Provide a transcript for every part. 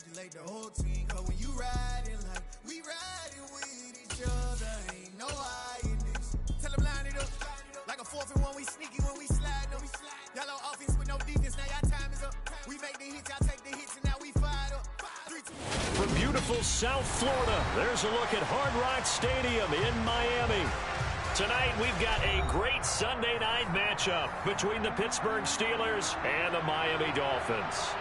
congratulate the whole team. Cause when you riding like we riding with each other, ain't no hiding this. Tell them line it up. Like a 4th and 1, we sneaky when we slide them. Yellow offense with no defense, now y'all time is up. We make the hits, y'all take the hits, and now we fired up. 3, 2. From beautiful South Florida, there's a look at Hard Rock Stadium in Miami. Tonight, we've got a great Sunday night matchup between the Pittsburgh Steelers and the Miami Dolphins.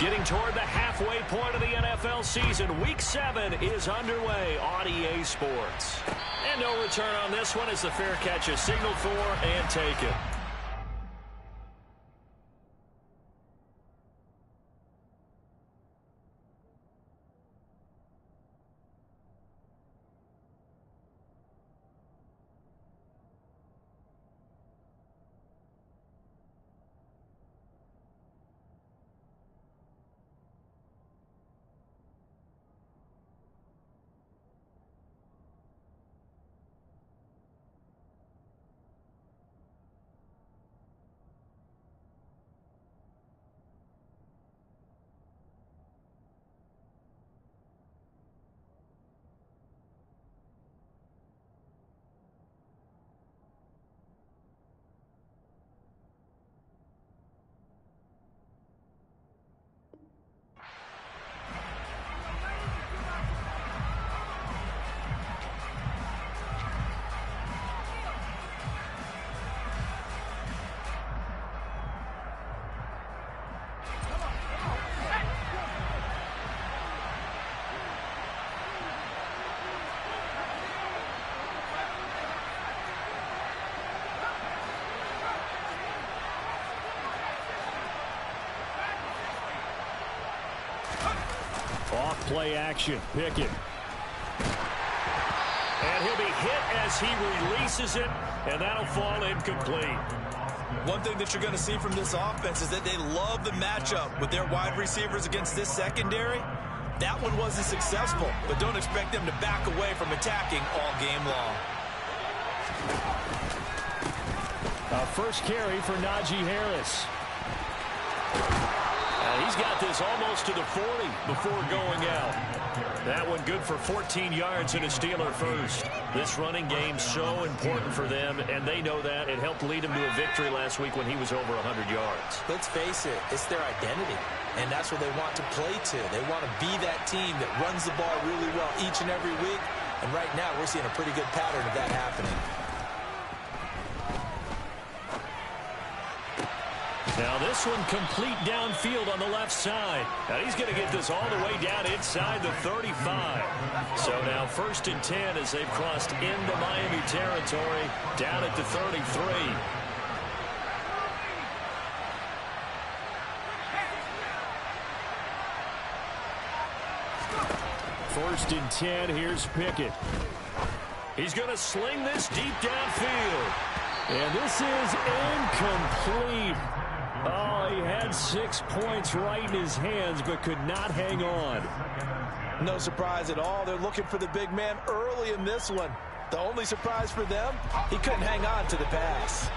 Getting toward the halfway point of the NFL season, Week 7 is underway on EA Sports. And no return on this one as the fair catch is signaled for and taken. Off play action, Pickett. And he'll be hit as he releases it, and that'll fall incomplete. One thing that you're going to see from this offense is that they love the matchup with their wide receivers against this secondary. That one wasn't successful, but don't expect them to back away from attacking all game long. A first carry for Najee Harris. He's got this almost to the 40 before going out. That one good for 14 yards and a Steeler first. This running game so important for them, and they know that. It helped lead him to a victory last week when he was over 100 yards. Let's face it, it's their identity, and that's what they want to play to. They want to be that team that runs the ball really well each and every week, and right now we're seeing a pretty good pattern of that happening. Now this one complete downfield on the left side. Now he's going to get this all the way down inside the 35. So now 1st and 10 as they've crossed into Miami territory down at the 33. First and 10, here's Pickett. He's going to sling this deep downfield. And this is incomplete. Oh, he had 6 points right in his hands, but could not hang on. No surprise at all. They're looking for the big man early in this one. The only surprise for them, he couldn't hang on to the pass.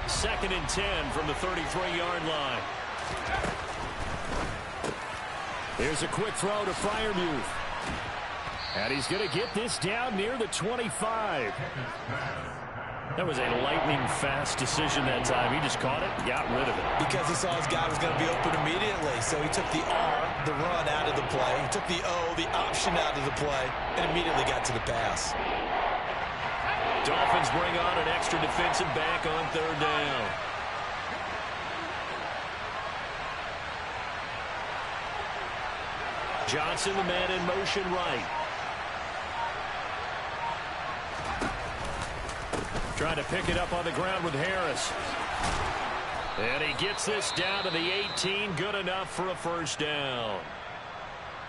2nd and 10 from the 33-yard line. There's a quick throw to Freiermuth. And he's going to get this down near the 25. That was a lightning-fast decision that time. He just caught it, got rid of it. Because he saw his guy was going to be open immediately. So he took the R, the run, out of the play. He took the O, the option, out of the play, and immediately got to the pass. Dolphins bring on an extra defensive back on 3rd down. Johnson, the man in motion right. Trying to pick it up on the ground with Harris. And he gets this down to the 18. Good enough for a 1st down.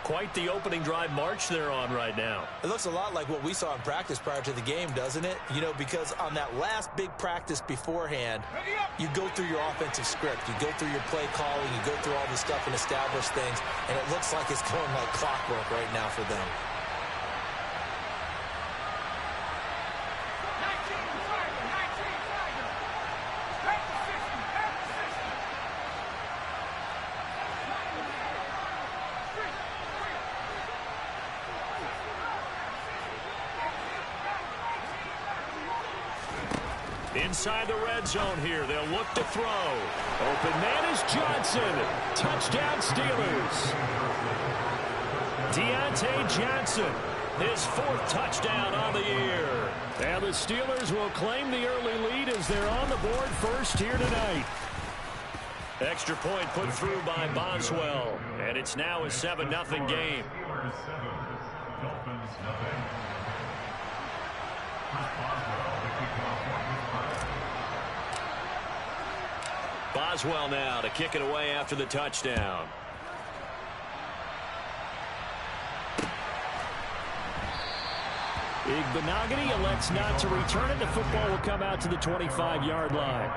Quite the opening drive march they're on right now. It looks a lot like what we saw in practice prior to the game, doesn't it? You know, because on that last big practice beforehand, you go through your offensive script. You go through your play calling. You go through all this stuff and establish things. And it looks like it's going like clockwork right now for them. Inside the red zone here, they'll look to throw. Open man is Johnson. Touchdown Steelers. Deontay Johnson, his 4th touchdown on the year. And the Steelers will claim the early lead as they're on the board first here tonight. Extra point put through by Boswell. And it's now a 7-0 game. Boswell now to kick it away after the touchdown. Igbenogany elects not to return it. The football will come out to the 25-yard line.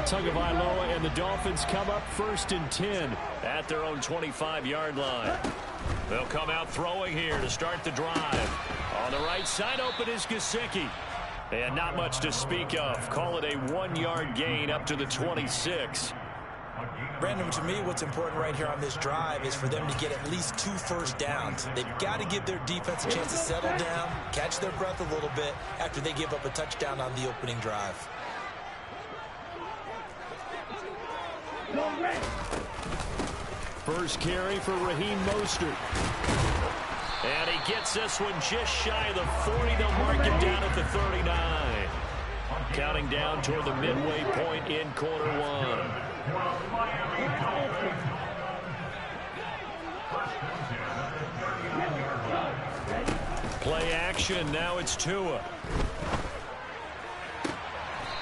Tagovailoa and the Dolphins come up 1st and 10 at their own 25-yard line. They'll come out throwing here to start the drive. On the right side, open is Gesicki. And not much to speak of. Call it a 1-yard gain up to the 26. Brandon, to me, what's important right here on this drive is for them to get at least 2 first downs. They've got to give their defense a chance to settle down, catch their breath a little bit after they give up a touchdown on the opening drive. First carry for Raheem Mostert. And he gets this one just shy of the 40. They'll mark him down at the 39. Counting down toward the midway point in quarter 1. Play action. Now it's Tua.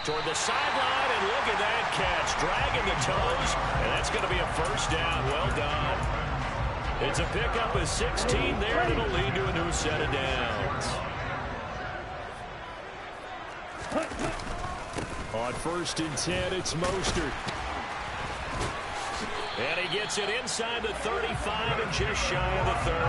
Toward the sideline, and look at that catch. Dragging the toes, and that's going to be a first down. Well done. It's a pickup of 16 there, and it'll lead to a new set of downs. On 1st and 10, it's Mostert. And he gets it inside the 35 and just shy of the 30.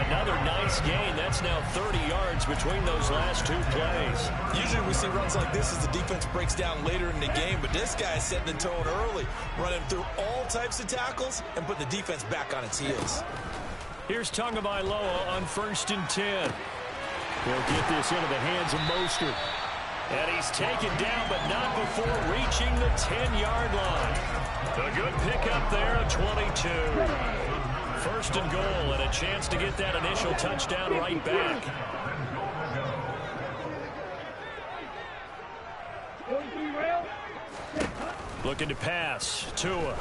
Another nice gain. That's now 30 yards between those last 2 plays. Usually we see runs like this as the defense breaks down later in the game, but this guy is setting the tone early, running through all types of tackles and putting the defense back on its heels. Here's Tagovailoa on 1st and 10. He'll get this into the hands of Mostert. And he's taken down, but not before reaching the 10-yard line. A good pickup there of 22. 1st and goal, and a chance to get that initial touchdown right back. Looking to pass. Tua.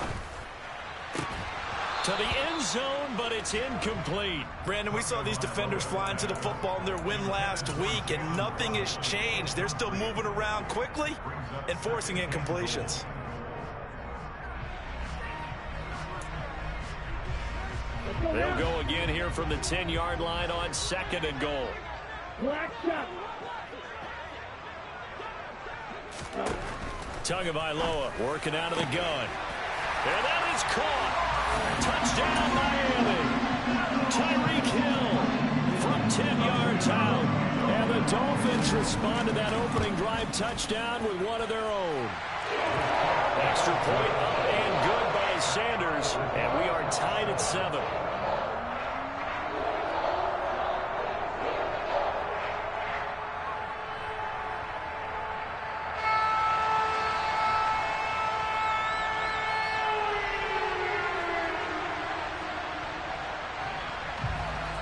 To the end zone, but it's incomplete. Brandon, we saw these defenders flying to the football in their win last week, and nothing has changed. They're still moving around quickly and forcing incompletions. They'll go again here from the 10-yard line on 2nd and goal. Tagovailoa working out of the gun. And that is caught. Touchdown, Miami. Tyreek Hill from 10 yards out. And the Dolphins respond to that opening drive touchdown with one of their own. Extra point up and good by Sanders. And we are tied at 7.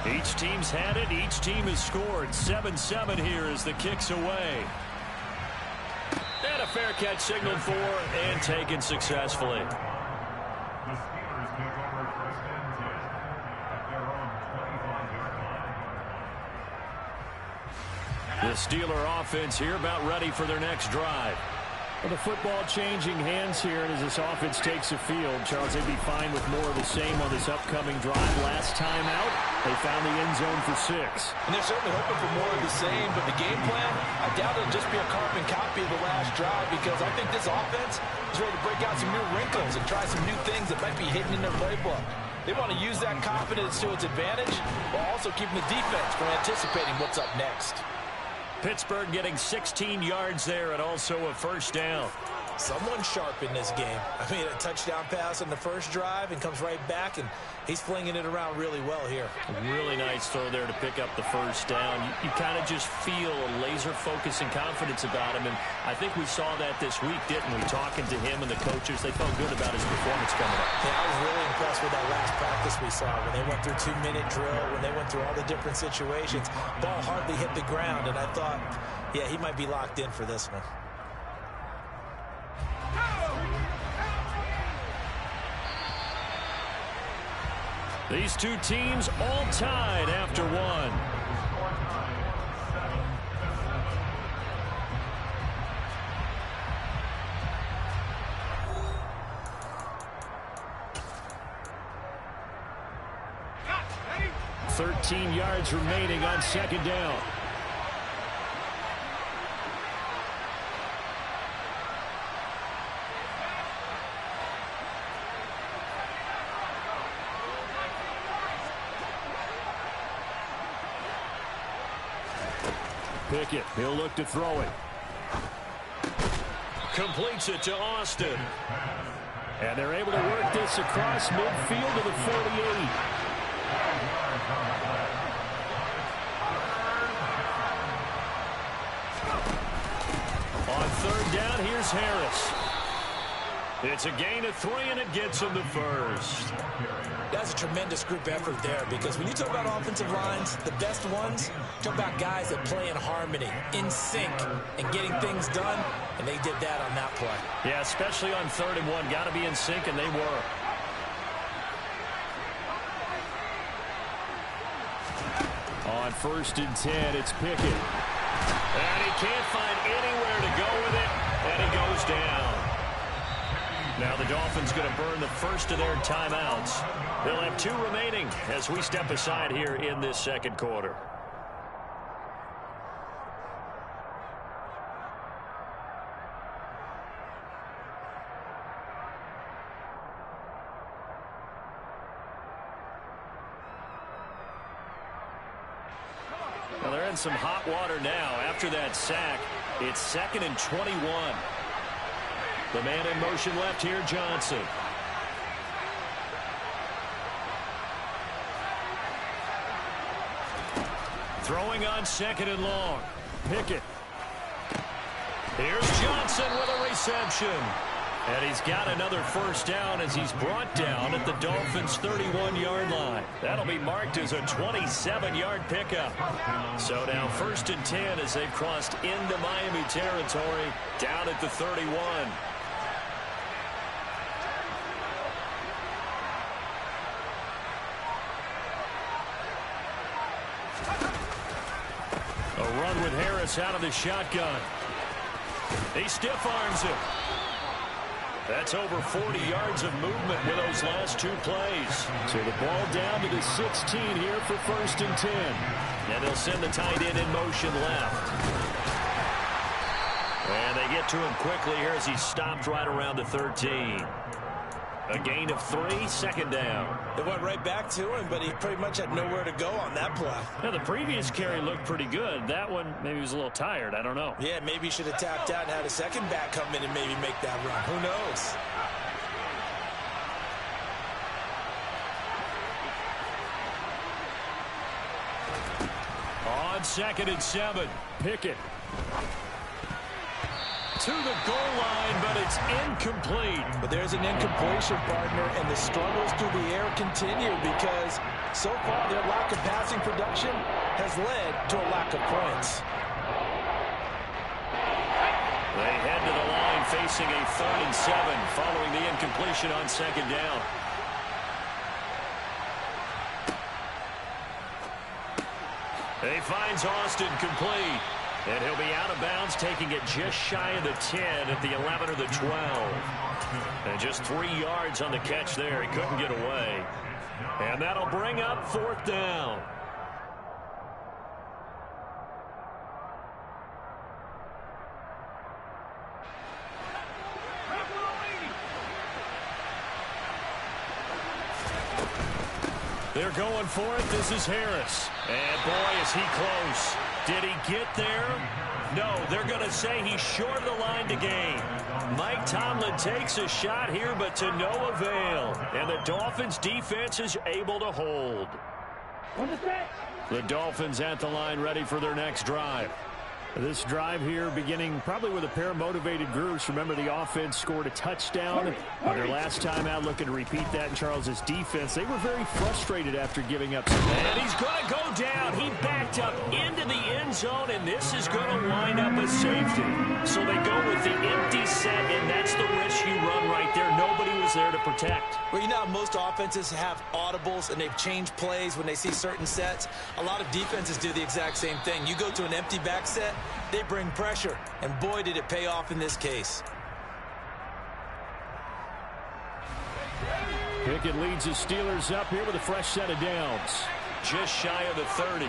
Each team's had it. Each team has scored. 7-7 here as the kick's away. And a fair catch signaled for and taken successfully. The Steeler offense here about ready for their next drive. Well, the football changing hands here, and as this offense takes the field, Charles, they'd be fine with more of the same on this upcoming drive. Last time out, they found the end zone for 6. And they're certainly hoping for more of the same, but the game plan, I doubt it'll just be a carbon copy of the last drive, because I think this offense is ready to break out some new wrinkles and try some new things that might be hidden in their playbook. They want to use that confidence to its advantage while also keeping the defense from anticipating what's up next. Pittsburgh getting 16 yards there and also a first down. Someone sharp in this game. I mean, a touchdown pass in the first drive and comes right back, and he's flinging it around really well here. A really nice throw there to pick up the first down. You kind of just feel a laser focus and confidence about him, and I think we saw that this week, didn't we? Talking to him and the coaches, they felt good about his performance coming up. Yeah, I was really impressed with that last practice we saw when they went through 2-minute drill, when they went through all the different situations. Ball hardly hit the ground, and I thought, yeah, he might be locked in for this one. These two teams all tied after one. Ready? 13 yards remaining on second down. Pickett, he'll look to throw it. Completes it to Austin. And they're able to work this across midfield to the 48. On third down, here's Harris. It's a gain of 3, and it gets him the first. That's a tremendous group effort there, because when you talk about offensive lines, the best ones, talk about guys that play in harmony, in sync, and getting things done, and they did that on that play. Yeah, especially on 3rd and 1. Got to be in sync, and they were. On 1st and 10, it's Pickett. And he can't find anywhere to go with it, and he goes down. Now the Dolphins going to burn the first of their timeouts. They'll have 2 remaining as we step aside here in this second quarter. Well, they're in some hot water now. After that sack, it's 2nd and 21. The man in motion left here, Johnson. Throwing on 2nd and long. Pickett. Here's Johnson with a reception. And he's got another first down as he's brought down at the Dolphins' 31-yard line. That'll be marked as a 27-yard pickup. So now 1st and 10 as they've crossed into Miami territory down at the 31. A run with Harris out of the shotgun. He stiff arms him. That's over 40 yards of movement with those last 2 plays. So the ball down to the 16 here for 1st and 10. And they'll send the tight end in motion left. And they get to him quickly here as he stopped right around the 13. A gain of 3, 2nd down. They went right back to him, but he pretty much had nowhere to go on that play. Now, the previous carry looked pretty good. That one, maybe he was a little tired. I don't know. Yeah, maybe he should have tapped out and had a second back come in and maybe make that run. Who knows? On 2nd and 7, Pickett. To the goal line, but it's incomplete. But there's an incompletion, partner, and the struggles through the air continue because so far their lack of passing production has led to a lack of points. They head to the line facing a 3rd and 7 following the incompletion on 2nd down. He finds Austin complete. And he'll be out of bounds, taking it just shy of the 10 at the 11 or the 12. And just 3 yards on the catch there. He couldn't get away. And that'll bring up 4th down. They're going for it. This is Harris. And boy, is he close. Did he get there? No, they're going to say he's short of the line to gain. Mike Tomlin takes a shot here, but to no avail. And the Dolphins defense is able to hold. The Dolphins at the line, ready for their next drive. This drive here beginning probably with a pair of motivated groups. Remember, the offense scored a touchdown on their last time out, looking to repeat that in Charles's defense. They were very frustrated after giving up some. And he's going to go down. He backed up into the end zone, and this is going to wind up a safety. So they go with the empty set, and that's the risk you run right there. Nobody was there to protect. Well, you know how most offenses have audibles, and they've changed plays when they see certain sets. A lot of defenses do the exact same thing. You go to an empty back set, they bring pressure, and boy, did it pay off in this case. Pickett leads his Steelers up here with a fresh set of downs. Just shy of the 30.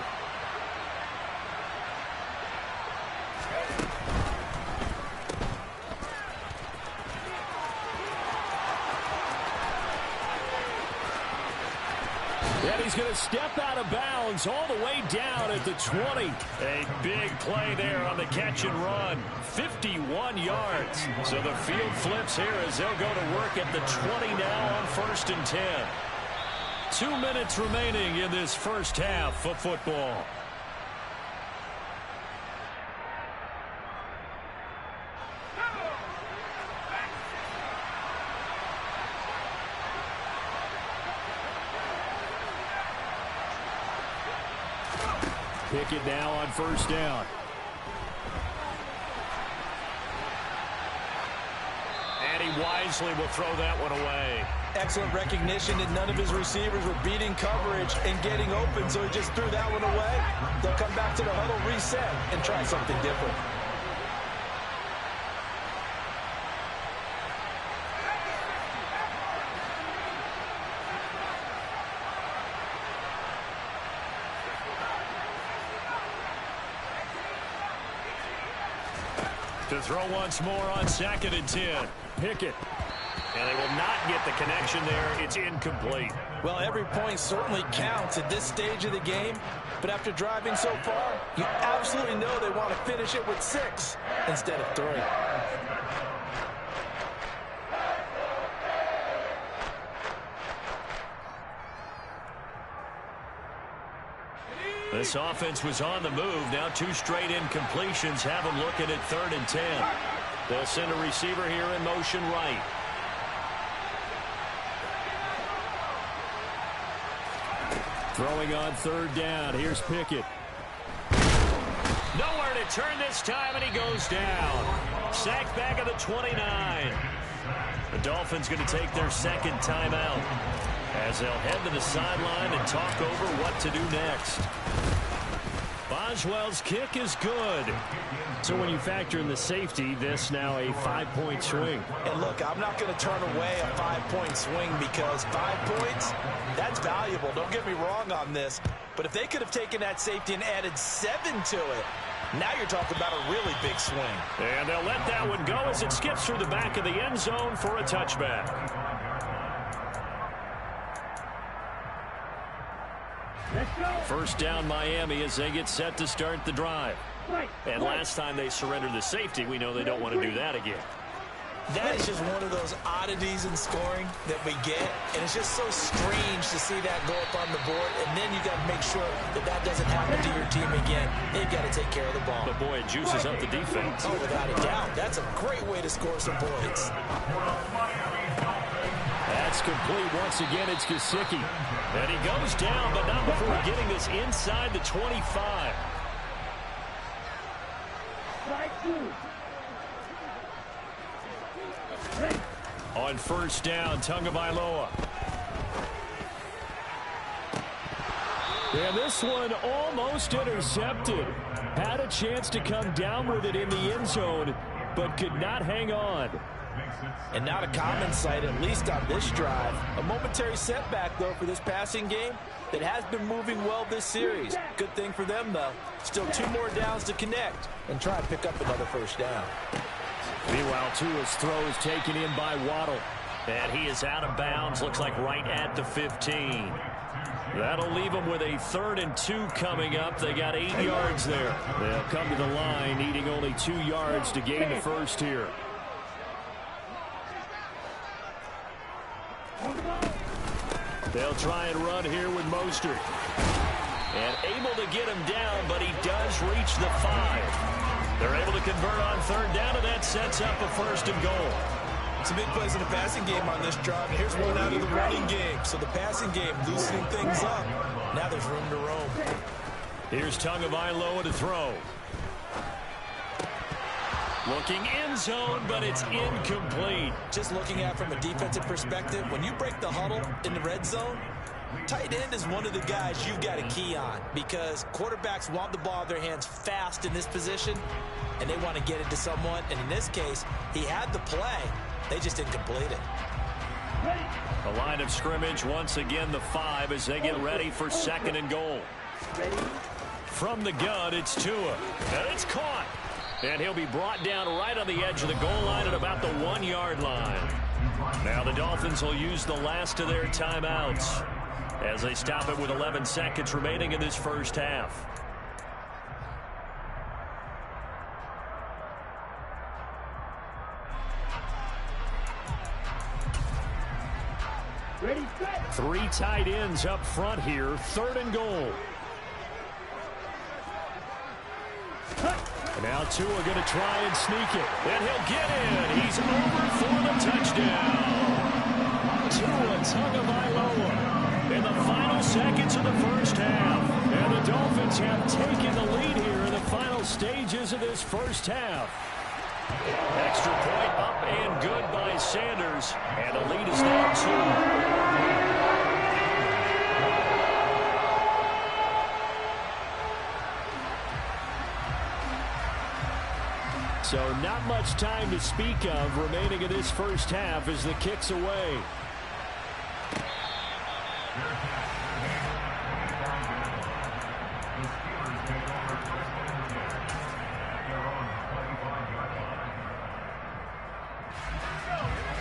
And he's going to step out of bounds all the way down at the 20. A big play there on the catch and run. 51 yards. So the field flips here as they'll go to work at the 20 now on 1st and 10. 2 minutes remaining in this first half of football. Pickett now on 1st down. And he wisely will throw that one away. Excellent recognition that none of his receivers were beating coverage and getting open, so he just threw that one away. They'll come back to the huddle, reset, and try something different. To throw once more on 2nd and 10. Pickett. And they will not get the connection there. It's incomplete. Well, every point certainly counts at this stage of the game. But after driving so far, you absolutely know they want to finish it with 6 instead of 3. This offense was on the move. Now 2 straight incompletions have them looking at 3rd and 10. They'll send a receiver here in motion right. Throwing on 3rd down. Here's Pickett. Nowhere to turn this time, and he goes down. Sacked back at the 29. The Dolphins going to take their 2nd timeout as they'll head to the sideline and talk over what to do next. Boswell's kick is good. So when you factor in the safety, this now a 5-point swing. And look, I'm not going to turn away a 5-point swing because 5 points, that's valuable. Don't get me wrong on this. But if they could have taken that safety and added 7 to it, now you're talking about a really big swing. And they'll let that one go as it skips through the back of the end zone for a touchback. First down Miami as they get set to start the drive. And last time they surrendered the safety, we know they don't want to do that again. That is just one of those oddities in scoring that we get, and it's just so strange to see that go up on the board, and then you got to make sure that that doesn't happen to your team again. They've got to take care of the ball. But boy, it juices up the defense. Oh, without a doubt. That's a great way to score some points. That's complete once again. It's Gesicki. And he goes down, but not before getting this inside the 25. On first down, Tagovailoa. And this one almost intercepted. Had a chance to come down with it in the end zone, but could not hang on. And not a common sight, at least on this drive. A momentary setback, though, for this passing game that has been moving well this series. Good thing for them, though. Still 2 more downs to connect and try and pick up another first down. Meanwhile, Tua's throw is taken in by Waddle. And he is out of bounds, looks like right at the 15. That'll leave them with a 3rd and 2 coming up. They got 8 yards there. They'll come to the line, needing only 2 yards to gain the first here. They'll try and run here with Mostert. And able to get him down, but he does reach the 5. They're able to convert on 3rd down, and that sets up a 1st and goal. Some big plays in the passing game on this drive. Here's one out of the running game. So the passing game loosening things up. Now there's room to roam. Here's Tagovailoa to throw. Looking end zone, but it's incomplete. Just looking at from a defensive perspective, when you break the huddle in the red zone, tight end is one of the guys you've got a key on because quarterbacks want the ball in their hands fast in this position, and they want to get it to someone. And in this case, he had the play. They just didn't complete it. The line of scrimmage, once again, the 5 as they get ready for 2nd and goal. From the gun, it's Tua. And it's caught. And he'll be brought down right on the edge of the goal line at about the 1-yard line. Now the Dolphins will use the last of their timeouts as they stop it with 11 seconds remaining in this first half. Ready, set. 3 tight ends up front here. 3rd and goal. And now Tua going to try and sneak it. And he'll get in. He's over for the touchdown. Tua Tagovailoa in the final seconds of the first half. And the Dolphins have taken the lead here in the final stages of this first half. Extra point up and good by Sanders. And the lead is now 2. So not much time to speak of remaining in this first half as the kick's away.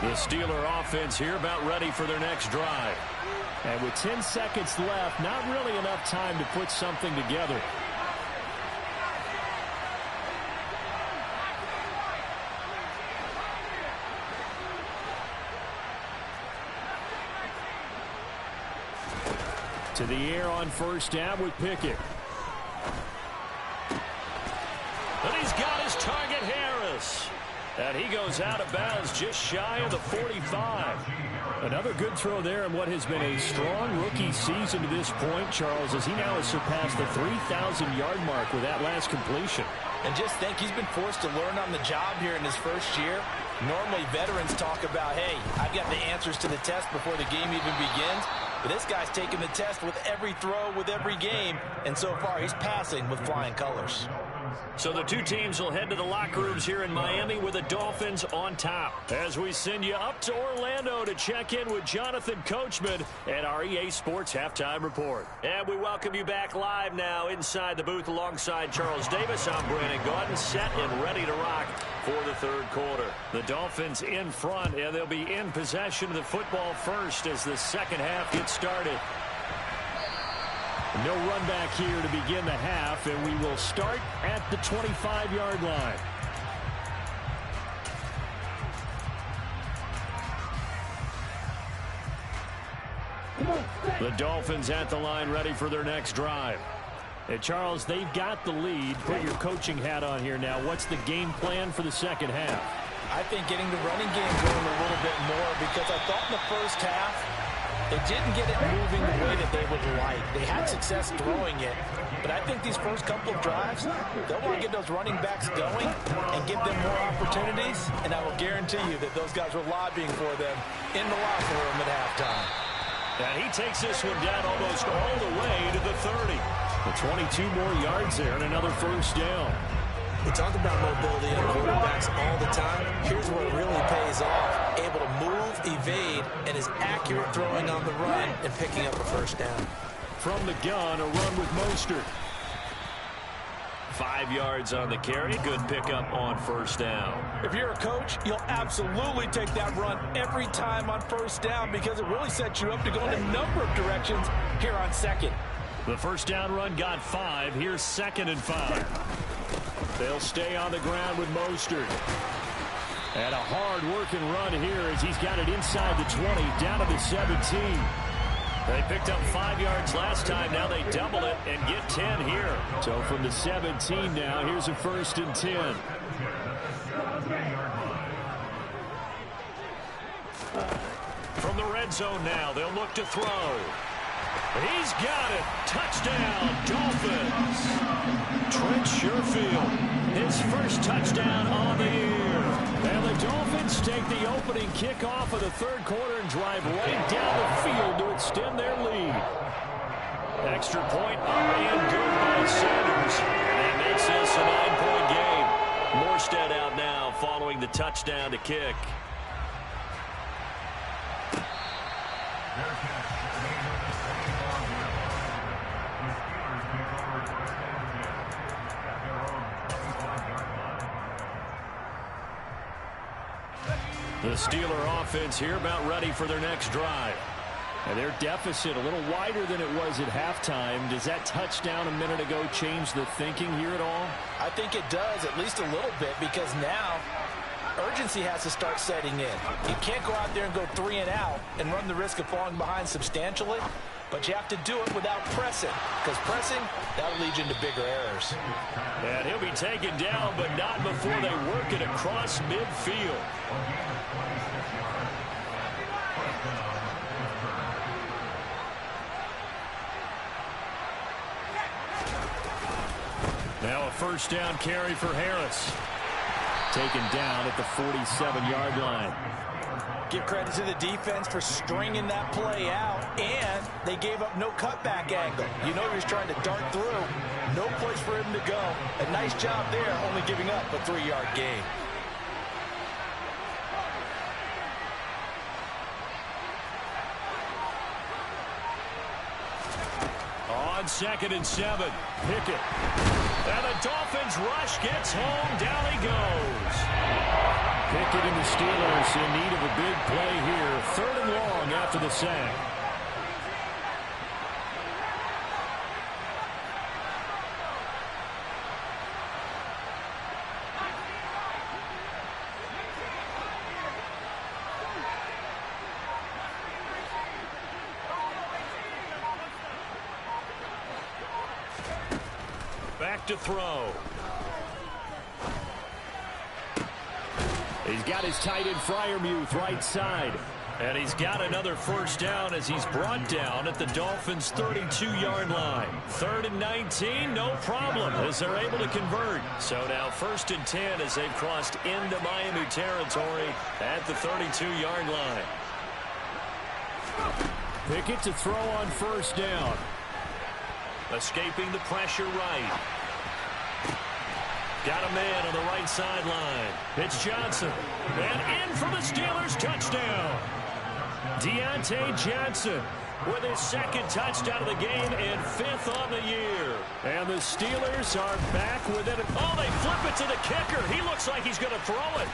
The Steeler offense here about ready for their next drive. And with 10 seconds left, not really enough time to put something together. To the air on first down with Pickett. And he's got his target, Harris. And he goes out of bounds just shy of the 45. Another good throw there in what has been a strong rookie season to this point, Charles, as he now has surpassed the 3,000-yard mark with that last completion. And just think, he's been forced to learn on the job here in his first year. Normally, veterans talk about, hey, I've got the answers to the test before the game even begins. But this guy's taking the test with every throw, with every game. And so far, he's passing with flying colors. So the two teams will head to the locker rooms here in Miami with the Dolphins on top. As we send you up to Orlando to check in with Jonathan Coachman and our EA Sports Halftime Report. And we welcome you back live now inside the booth alongside Charles Davis. I'm Brandon Gaudin, set and ready to rock for the third quarter. The Dolphins in front, and they'll be in possession of the football first as the second half gets started. No run back here to begin the half, and we will start at the 25-yard line. The Dolphins at the line ready for their next drive. And Charles, they've got the lead. Put your coaching hat on here now. What's the game plan for the second half? I think getting the running game going a little bit more, because I thought in the first half They didn't get it moving the way that they would like. They had success throwing it, but I think these first couple of drives, they'll want to get those running backs going and give them more opportunities, and I will guarantee you that those guys were lobbying for them in the locker room at halftime. And he takes this one down almost all the way to the 30. The 22 more yards there and another first down. We talk about mobility in quarterbacks all the time. Here's where it really pays off. Able to move, evade, and is accurate throwing on the run and picking up a first down. From the gun, a run with Mostert. 5 yards on the carry. Good pickup on first down. If you're a coach, you'll absolutely take that run every time on first down because it really sets you up to go in a number of directions here on second. The first down run got 5. Here's 2nd and 5. They'll stay on the ground with Mostert. And a hard-working run here as he's got it inside the 20, down to the 17. They picked up 5 yards last time. Now they double it and get 10 here. So from the 17 now, here's a 1st and 10. From the red zone now, they'll look to throw. He's got it. Touchdown, Dolphins. Trent Sherfield, his first touchdown on the year. And the Dolphins take the opening kickoff of the third quarter and drive right down the field to extend their lead. Extra point up and good by Sanders. And that makes this a 9-point game. Morstead out now following the touchdown to kick. The Steeler offense here about ready for their next drive. And their deficit a little wider than it was at halftime. Does that touchdown a minute ago change the thinking here at all? I think it does, at least a little bit, because now urgency has to start setting in. You can't go out there and go 3 and out and run the risk of falling behind substantially, but you have to do it without pressing, because pressing, that'll lead you into bigger errors. And he'll be taken down, but not before they work it across midfield. Now a first down carry for Harris. Taken down at the 47-yard line. Give credit to the defense for stringing that play out, and they gave up no cutback angle. You know he was trying to dart through. No place for him to go. A nice job there, only giving up a 3-yard gain. On 2nd and 7, Pickett. And the Dolphins rush gets home. Down he goes. Pickett and the Steelers in need of a big play here. 3rd and long after the sack. Back to throw. He's got his tight end Freiermuth right side. And he's got another first down as he's brought down at the Dolphins' 32-yard line. 3rd and 19, no problem as they're able to convert. So now 1st and 10 as they've crossed into Miami territory at the 32-yard line. Pickett to throw on first down. Escaping the pressure right. Got a man on the right sideline. It's Johnson. And in for the Steelers touchdown. Deontay Johnson with his 2nd touchdown of the game and 5th on the year. And the Steelers are back within it. Oh, they flip it to the kicker. He looks like he's going to throw it.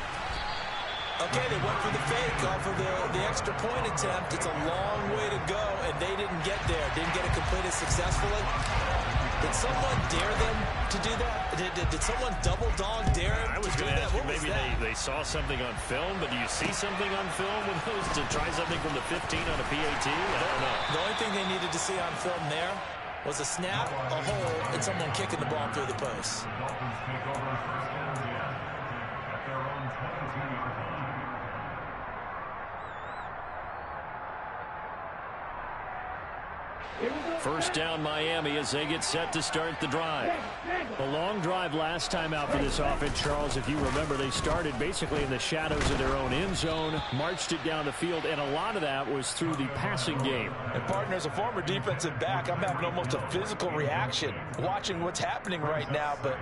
Okay, they went for the fake off of the extra point attempt. It's a long way to go, and they didn't get there. Didn't get it completed successfully. Did someone dare them to do that? Did someone double dog dare him? I was going to ask you, maybe they saw something on film, but do you see something on film with those to try something from the 15 on a PAT? I don't know. The only thing they needed to see on film there was a snap, a hole, and someone kicking the ball through the post. First down Miami as they get set to start the drive. A long drive last time out for this offense, Charles. If you remember, they started basically in the shadows of their own end zone, marched it down the field, and a lot of that was through the passing game. And partner, as a former defensive back, I'm having almost a physical reaction watching what's happening right now. But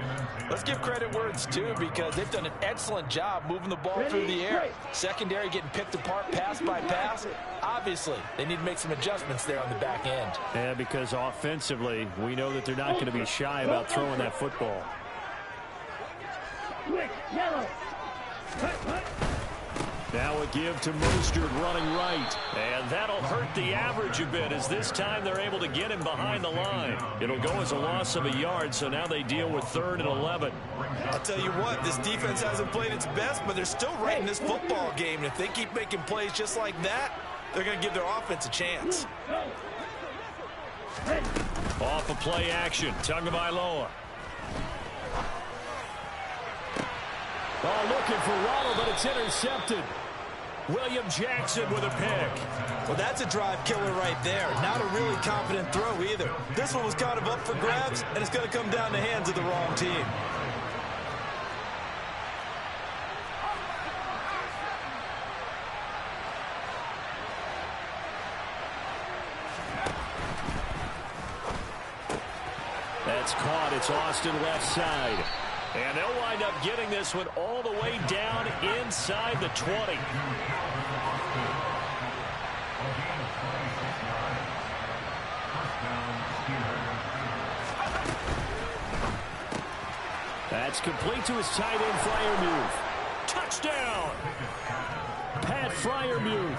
let's give credit where it's due, because they've done an excellent job moving the ball through the air. Secondary getting picked apart pass by pass. Obviously, they need to make some adjustments there on the back end. Yeah, because offensively, we know that they're not going to be shy about throwing that football. Now a give to Mostert running right. And that'll hurt the average a bit, as this time they're able to get him behind the line. It'll go as a loss of a yard, so now they deal with 3rd and 11. I'll tell you what, this defense hasn't played its best, but they're still right in this football game. And if they keep making plays just like that, they're going to give their offense a chance. Off of play action, Tagovailoa. Oh, looking for Waddle, but it's intercepted. William Jackson with a pick. Well, that's a drive killer right there. Not a really confident throw either. This one was kind of up for grabs, and it's going to come down the hands of the wrong team. That's caught. It's Austin left side. And they'll wind up getting this one all the way down inside the 20. That's complete to his tight end, Freiermuth. Touchdown! Pat Freiermuth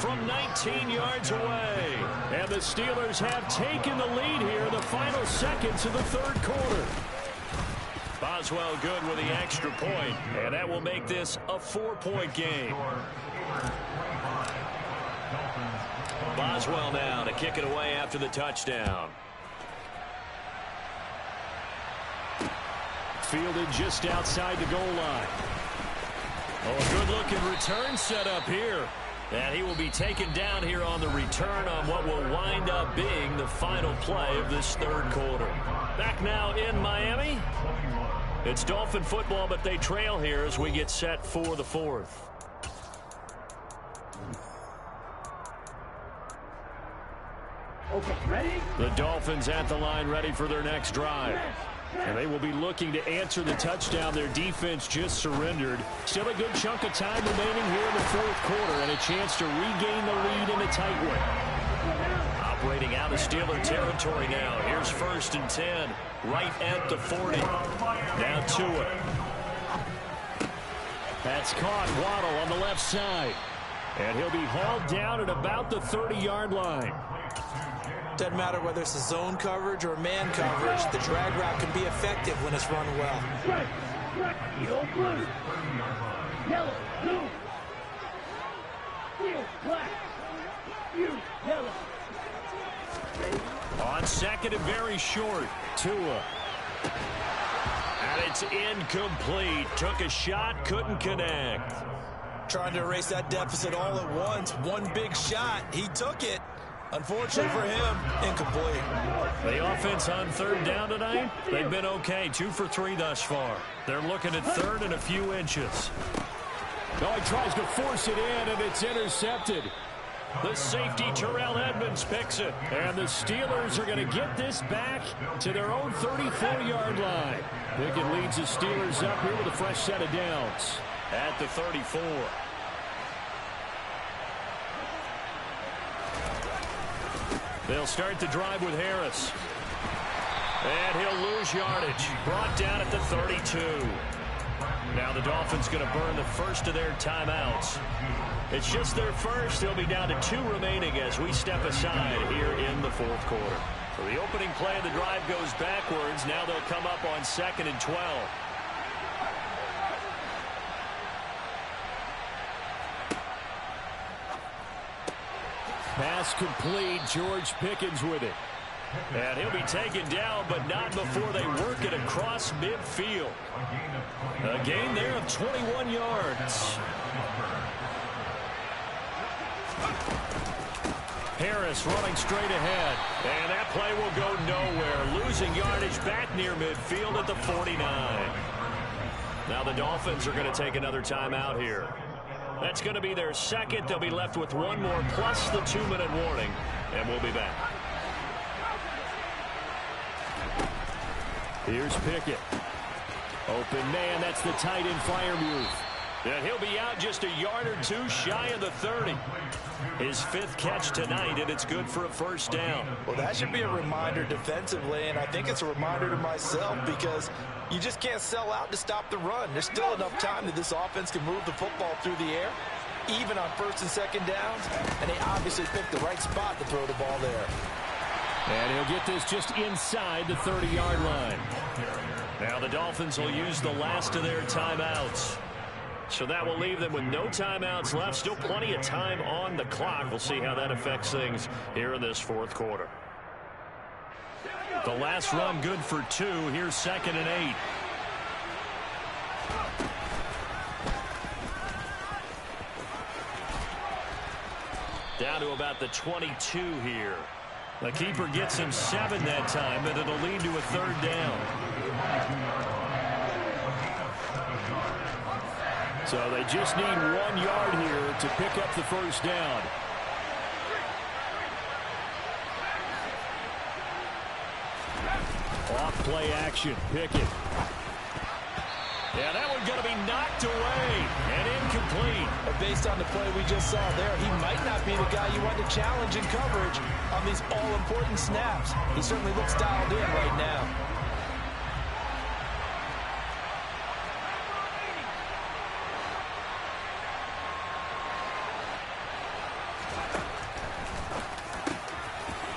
from 19 yards away. And the Steelers have taken the lead here in the final seconds of the 3rd quarter. Boswell good with the extra point, and that will make this a 4-point game. Boswell now to kick it away after the touchdown. Fielded just outside the goal line. Oh, a good-looking return set up here. And he will be taken down here on the return on what will wind up being the final play of this 3rd quarter. Back now in Miami. It's Dolphin football, but they trail here as we get set for the 4th. Okay, ready? The Dolphins at the line, ready for their next drive. And they will be looking to answer the touchdown their defense just surrendered. Still a good chunk of time remaining here in the 4th quarter, and a chance to regain the lead in a tight one. Operating out of Steeler territory now. Here's 1st and 10, right at the 40. Now Tua. That's caught. Waddle on the left side. And he'll be hauled down at about the 30-yard line. Doesn't matter whether it's a zone coverage or man coverage. The drag route can be effective when it's run well. Right. Yellow, blue. Yellow, blue. Blue, black. You, yellow. On 2nd and very short, Tua. And it's incomplete. Took a shot, couldn't connect. Trying to erase that deficit all at once. One big shot. He took it. Unfortunately for him, incomplete. The offense on 3rd down tonight, they've been okay. 2 for 3 thus far. They're looking at 3rd and a few inches. Oh, he tries to force it in, and it's intercepted. The safety, Terrell Edmonds, picks it. And the Steelers are going to get this back to their own 34-yard line. Pickett leads the Steelers up here with a fresh set of downs at the 34. They'll start the drive with Harris. And he'll lose yardage. Brought down at the 32. Now the Dolphins going to burn the first of their timeouts. It's just their first. They'll be down to 2 remaining as we step aside here in the 4th quarter. So the opening play of the drive goes backwards. Now they'll come up on 2nd and 12. Pass complete. George Pickens with it. And he'll be taken down, but not before they work it across midfield. A gain there of 21 yards. Harris running straight ahead. And that play will go nowhere. Losing yardage back near midfield at the 49. Now the Dolphins are going to take another timeout here. That's going to be their second. They'll be left with one more plus the 2-minute warning. And we'll be back. Here's Pickett. Open man. That's the tight end fire move. And he'll be out just a yard or two shy of the 30. His 5th catch tonight, and it's good for a first down. Well, that should be a reminder defensively, and I think it's a reminder to myself because you just can't sell out to stop the run. There's still enough time that this offense can move the football through the air, even on 1st and 2nd downs, and they obviously picked the right spot to throw the ball there. And he'll get this just inside the 30-yard line. Now the Dolphins will use the last of their timeouts. So that will leave them with no timeouts left. Still plenty of time on the clock. We'll see how that affects things here in this 4th quarter. The last run good for 2. Here's 2nd and 8. Down to about the 22 here. The keeper gets him 7 that time, but it'll lead to a 3rd down. So they just need 1 yard here to pick up the first down. Off play action. Pickett. Yeah, that one's going to be knocked away and incomplete. And based on the play we just saw there, he might not be the guy you want to challenge in coverage on these all-important snaps. He certainly looks dialed in right now.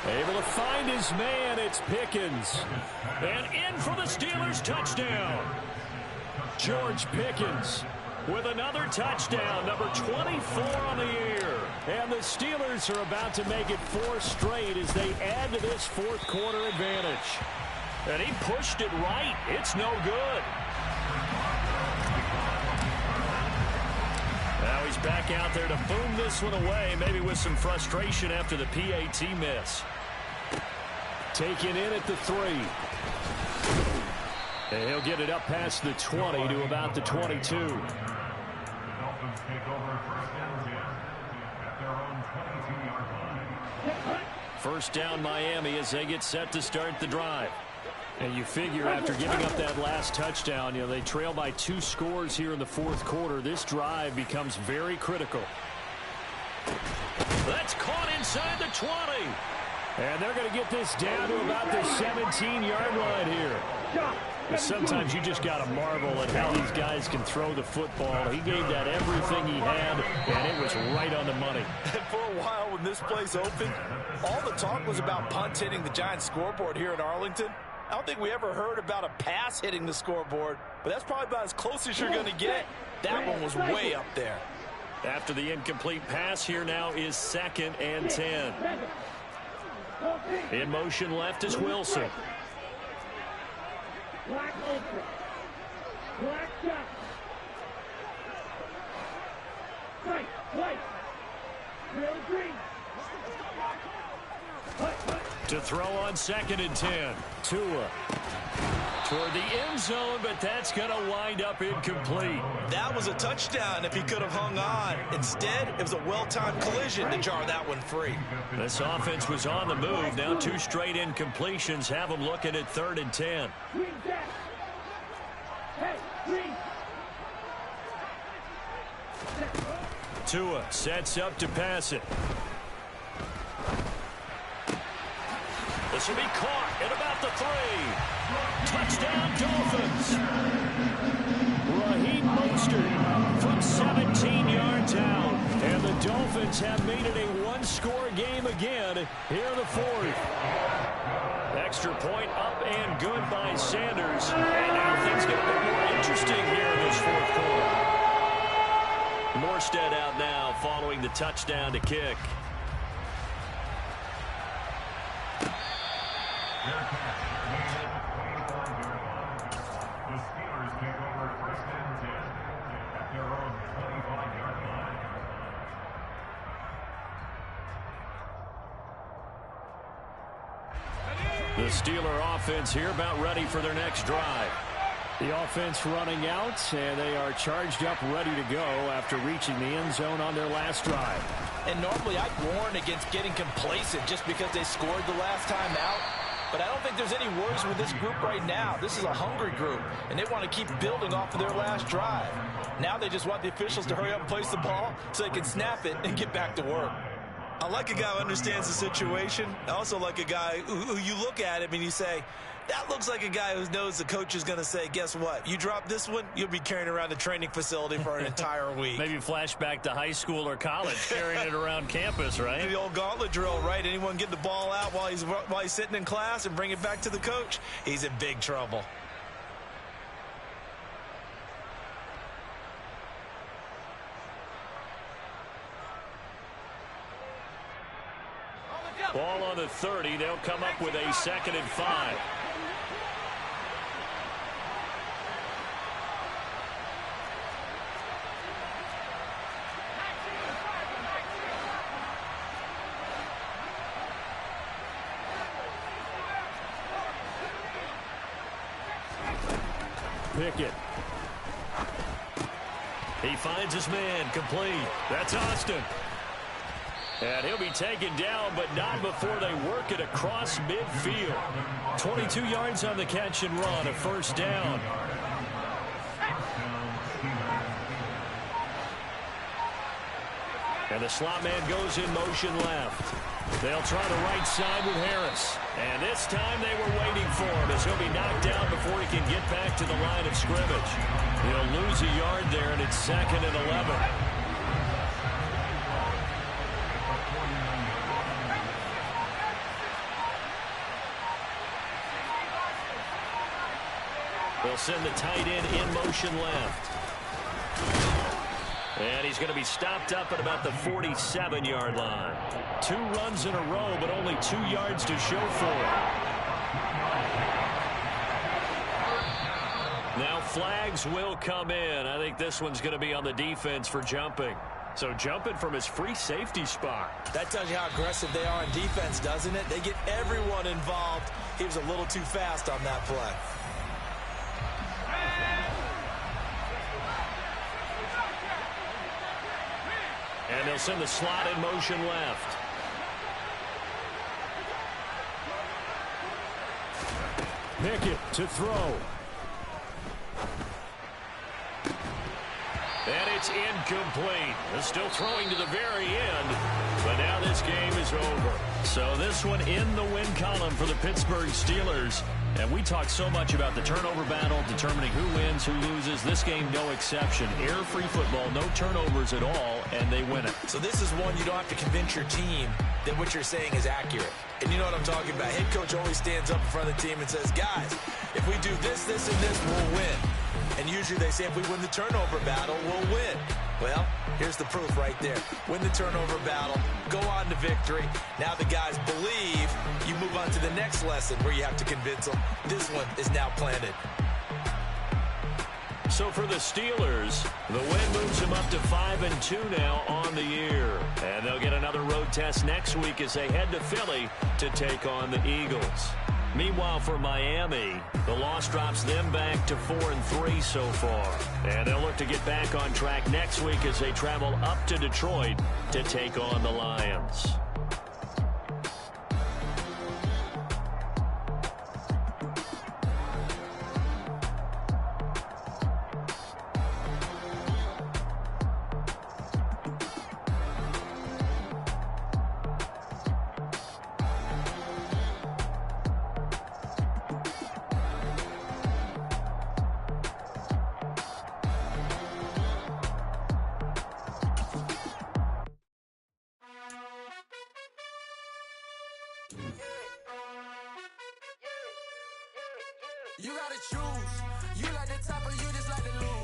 Able to find his man, it's Pickens. And in for the Steelers touchdown. George Pickens with another touchdown, number 24 on the year. And the Steelers are about to make it 4 straight as they add to this 4th quarter advantage. And he pushed it right. It's no good. Now he's back out there to boom this one away, maybe with some frustration after the PAT miss. Taken in at the 3. And he'll get it up past the 20 to about the 22. First down Miami as they get set to start the drive. And you figure after giving up that last touchdown, you know, they trail by 2 scores here in the 4th quarter. This drive becomes very critical. That's caught inside the 20. And they're going to get this down to about the 17-yard line here. But sometimes you just got to marvel at how these guys can throw the football. He gave that everything he had, and it was right on the money. And for a while when this place opened, all the talk was about punts hitting the Giants scoreboard here in Arlington. I don't think we ever heard about a pass hitting the scoreboard, but that's probably about as close as you're going to get. That one was way up there. After the incomplete pass, here now is 2nd and 10. In motion left is Wilson. Black ultra. Black shot. White. Real green. To throw on 2nd and 10. Tua. Toward the end zone, but that's going to wind up incomplete. That was a touchdown if he could have hung on. Instead, it was a well-timed collision to jar that one free. This offense was on the move. Now 2 straight incompletions have them looking at 3rd and 10. Green dash. Hey, green. Tua sets up to pass it. This will be caught at about the 3. Touchdown, Dolphins. Raheem Mostert from 17 yards out. And the Dolphins have made it a 1-score game again here in the 4th. Extra point up and good by Sanders. And now things get a bit more interesting here in this 4th quarter. Morstead out now following the touchdown to kick. The Steeler offense here about ready for their next drive. The offense running out, and they are charged up, ready to go after reaching the end zone on their last drive. And normally I'd warn against getting complacent just because they scored the last time out. But I don't think there's any worries with this group right now. This is a hungry group, and they want to keep building off of their last drive. Now they just want the officials to hurry up and place the ball so they can snap it and get back to work. I like a guy who understands the situation. I also like a guy who you look at him and you say, that looks like a guy who knows the coach is going to say, guess what? You drop this one, you'll be carrying around the training facility for an entire week. Maybe flashback to high school or college, carrying it around campus, right? The old gauntlet drill, right? Anyone get the ball out while he's sitting in class and bring it back to the coach? He's in big trouble. Ball on the 30. They'll come up with a 2nd and 5. Pickett. He finds his man, complete. That's Austin. And he'll be taken down, but not before they work it across midfield. 22 yards on the catch and run, a 1st down. And the slot man goes in motion left. They'll try the right side with Harris. And this time they were waiting for him as he'll be knocked down before he can get back to the line of scrimmage. He'll lose a yard there, and it's 2nd and 11. They'll send the tight end in motion left. And he's going to be stopped up at about the 47-yard line. 2 runs in a row, but only 2 yards to show for it. Now flags will come in. I think this one's going to be on the defense for jumping. So jumping from his free safety spot. That tells you how aggressive they are in defense, doesn't it? They get everyone involved. He was a little too fast on that play. And they'll send the slot in motion left. Pickett to throw. And it's incomplete. They're still throwing to the very end, but now this game is over. So this one in the win column for the Pittsburgh Steelers. And we talked so much about the turnover battle, determining who wins, who loses. This game, no exception. Error-free football, no turnovers at all, and they win it. So this is one you don't have to convince your team that what you're saying is accurate. And you know what I'm talking about. Head coach always stands up in front of the team and says, guys, if we do this, this, and this, we'll win. And usually they say if we win the turnover battle, we'll win. Well, here's the proof right there. Win the turnover battle, go on to victory. Now the guys believe. You move on to the next lesson where you have to convince them. This one is now planted. So for the Steelers, the win moves them up to 5-2 now on the year. And they'll get another road test next week as they head to Philly to take on the Eagles. Meanwhile, for Miami, the loss drops them back to 4-3 so far. And they'll look to get back on track next week as they travel up to Detroit to take on the Lions. You gotta choose. You like the top or you just like the loose.